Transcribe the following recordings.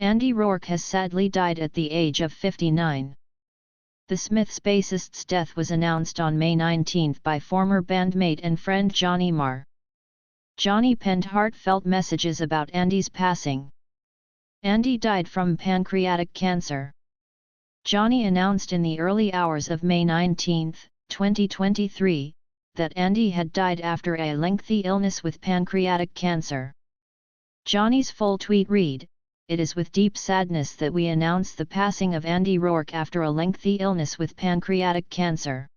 Andy Rourke has sadly died at the age of 59. The Smiths bassist's death was announced on May 19 by former bandmate and friend Johnny Marr. Johnny penned heartfelt messages about Andy's passing. Andy died from pancreatic cancer. Johnny announced in the early hours of May 19, 2023, that Andy had died after a lengthy illness with pancreatic cancer. Johnny's full tweet read, "It is with deep sadness that we announce the passing of Andy Rourke after a lengthy illness with pancreatic cancer.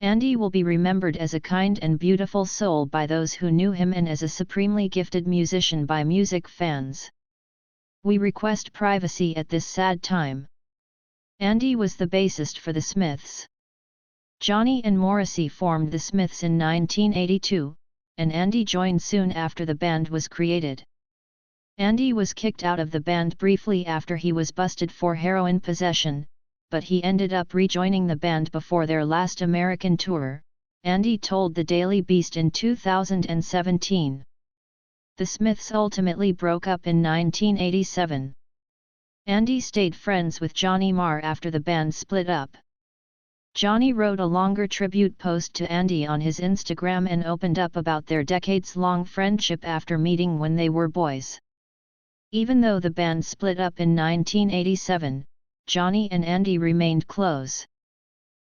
Andy will be remembered as a kind and beautiful soul by those who knew him and as a supremely gifted musician by music fans. We request privacy at this sad time." Andy was the bassist for the Smiths. Johnny and Morrissey formed the Smiths in 1982, and Andy joined soon after the band was created. Andy was kicked out of the band briefly after he was busted for heroin possession, but he ended up rejoining the band before their last American tour, Andy told the Daily Beast in 2017. The Smiths ultimately broke up in 1987. Andy stayed friends with Johnny Marr after the band split up. Johnny wrote a longer tribute post to Andy on his Instagram and opened up about their decades-long friendship after meeting when they were boys. Even though the band split up in 1987, Johnny and Andy remained close.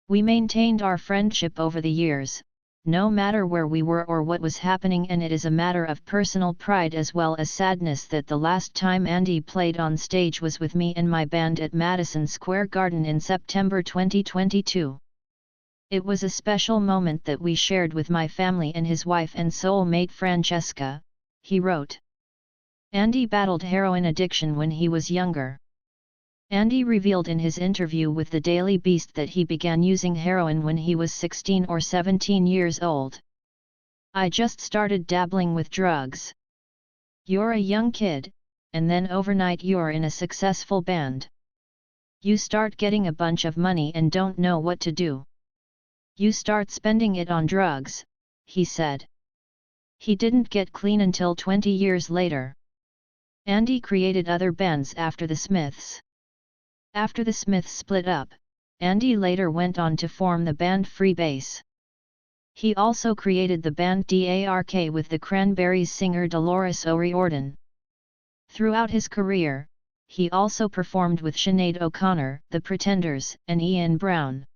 "We maintained our friendship over the years, no matter where we were or what was happening, and it is a matter of personal pride as well as sadness that the last time Andy played on stage was with me and my band at Madison Square Garden in September 2022. It was a special moment that we shared with my family and his wife and soulmate Francesca," he wrote. Andy battled heroin addiction when he was younger. Andy revealed in his interview with the Daily Beast that he began using heroin when he was 16 or 17 years old. "I just started dabbling with drugs. You're a young kid, and then overnight you're in a successful band. You start getting a bunch of money and don't know what to do. You start spending it on drugs," he said. He didn't get clean until 20 years later. Andy created other bands after the Smiths. After the Smiths split up, Andy later went on to form the band Freebase. He also created the band Dark with the Cranberries singer Dolores O'Riordan. Throughout his career, he also performed with Sinead O'Connor, The Pretenders, and Ian Brown.